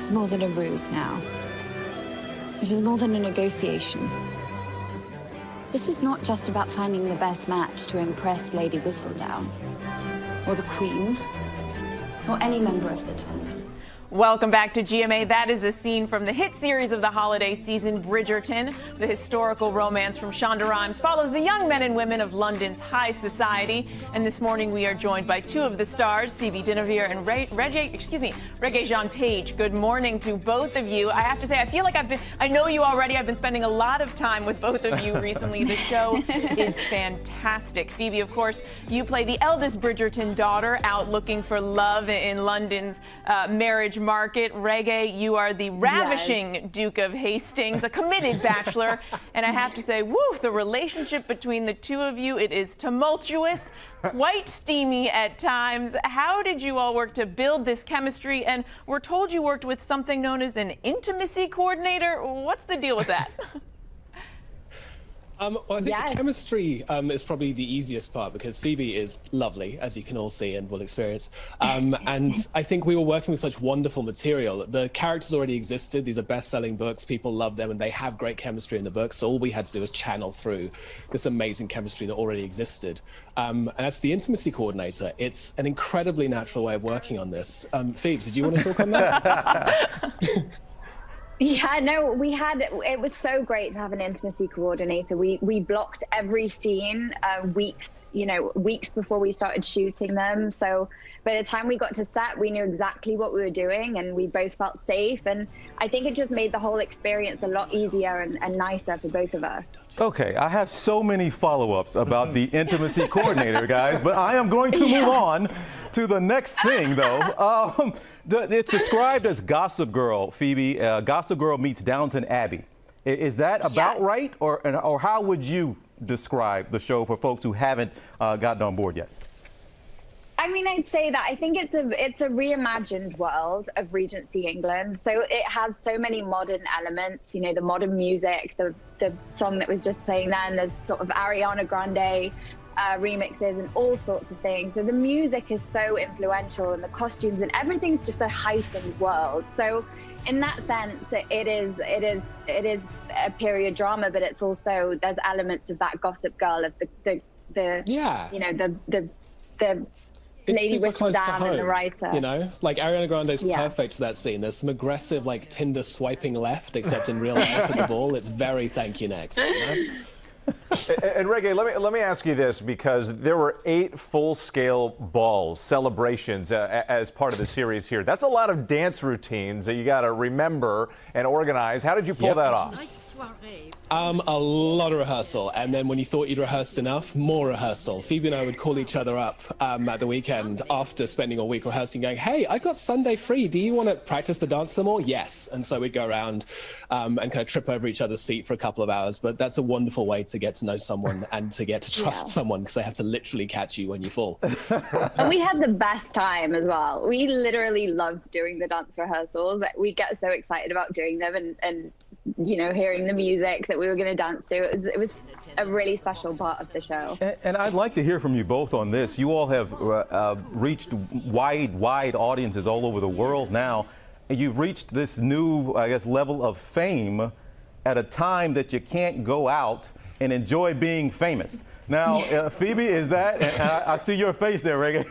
is more than a ruse now. It is more than a negotiation. This is not just about finding the best match to impress Lady Whistledown, or the Queen, or any member of the Ten. Welcome back to GMA. That is a scene from the hit series of the holiday season, Bridgerton. The historical romance from Shonda Rhimes follows the young men and women of London's high society. And this morning we are joined by two of the stars, Phoebe Dynevor and Regé-Jean Page. Good morning to both of you. I have to say, I feel like I know you already. I've been spending a lot of time with both of you recently. The show is fantastic. Phoebe, of course, you play the eldest Bridgerton daughter out looking for love in London's marriage market. Regé, you are the ravishing Duke of Hastings, a committed bachelor. And I have to say, woo, the relationship between the two of you, it is tumultuous, quite steamy at times. How did you all work to build this chemistry? And we're told you worked with something known as an intimacy coordinator. What's the deal with that? Well, I think the chemistry is probably the easiest part because Phoebe is lovely, as you can all see and will experience. And I think we were working with such wonderful material. The characters already existed. These are best-selling books. People love them, and they have great chemistry in the book. So all we had to do was channel through this amazing chemistry that already existed. And that's the intimacy coordinator. It's an incredibly natural way of working on this. Phoebe, did you want to talk on that? Yeah, no, it was so great to have an intimacy coordinator. We blocked every scene weeks before we started shooting them. So by the time we got to set, we knew exactly what we were doing and we both felt safe. And I think it just made the whole experience a lot easier and nicer for both of us. Okay, I have so many follow-ups about the intimacy coordinator, guys, but I am going to move on to the next thing, though. It's described as Gossip Girl, Phoebe. Gossip Girl meets Downton Abbey. Is that about right, or how would you describe the show for folks who haven't gotten on board yet? I mean, I'd say that I think it's a reimagined world of Regency England. So it has so many modern elements, you know, the modern music, the song that was just playing then, there's sort of Ariana Grande remixes and all sorts of things. So the music is so influential and the costumes and everything's just a heightened world. So in that sense, it is a period drama, but it's also, there's elements of that Gossip Girl of the Lady Whistledown and the writer. You know, like Ariana Grande's perfect for that scene. There's some aggressive, like, Tinder swiping left, except in real life at the ball. It's very thank you next. You know? And Regé, let me ask you this, because there were 8 full-scale balls, celebrations as part of the series here. That's a lot of dance routines that you got to remember and organize. How did you pull that off? A lot of rehearsal, and then when you thought you'd rehearsed enough, more rehearsal. Phoebe and I would call each other up at the weekend after spending a week rehearsing, going, hey, I've got Sunday free. Do you want to practice the dance some more? Yes. And so we'd go around and kind of trip over each other's feet for a couple of hours. But that's a wonderful way to get to know someone and to get to trust someone, because they have to literally catch you when you fall. And we had the best time as well. We literally loved doing the dance rehearsals. We get so excited about doing them and you know, hearing the music that we were going to dance to. It was a really special part of the show. And I'd like to hear from you both on this. You all have reached wide audiences all over the world now, and you've reached this new, I guess, level of fame at a time that you can't go out and enjoy being famous. Now, Phoebe, is that, and I see your face there, Regé.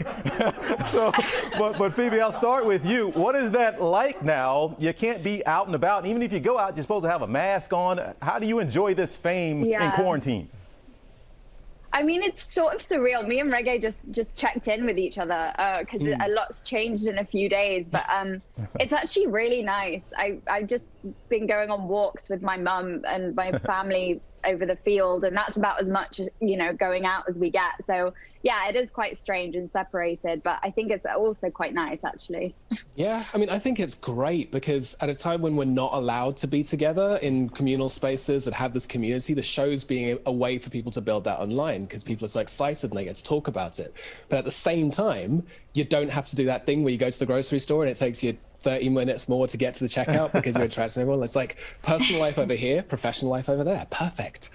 but Phoebe, I'll start with you. What is that like now? You can't be out and about. And even if you go out, you're supposed to have a mask on. How do you enjoy this fame in quarantine? I mean, it's sort of surreal. Me and Regé just checked in with each other because a lot's changed in a few days. But it's actually really nice. I've just been going on walks with my mum and my family over the field, and that's about as much, you know, going out as we get. So yeah, it is quite strange and separated, but I think it's also quite nice, actually. Yeah, I mean, I think it's great because at a time when we're not allowed to be together in communal spaces and have this community, the show's being a way for people to build that online because people are so excited and they get to talk about it. But at the same time, you don't have to do that thing where you go to the grocery store and it takes you 30 minutes more to get to the checkout because you're attracting everyone. It's like personal life over here, professional life over there. Perfect.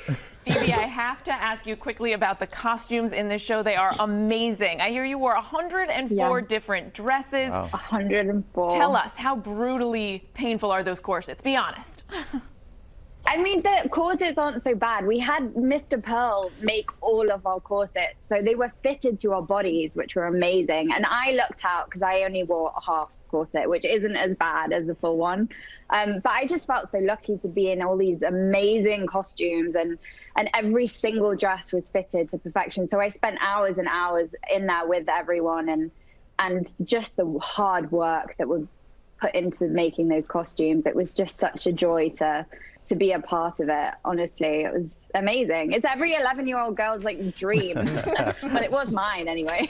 Phoebe, I have to ask you quickly about the costumes in this show. They are amazing. I hear you wore 104 different dresses. Wow. 104. Tell us, how brutally painful are those corsets? Be honest. I mean, the corsets aren't so bad. We had Mr. Pearl make all of our corsets, so they were fitted to our bodies, which were amazing. And I lucked out because I only wore a half corset, which isn't as bad as the full one. But I just felt so lucky to be in all these amazing costumes, and every single dress was fitted to perfection. So I spent hours and hours in there with everyone, and just the hard work that was put into making those costumes. It was just such a joy to be a part of it. Honestly, it was amazing. It's every 11-year-old girl's like dream, but it was mine anyway.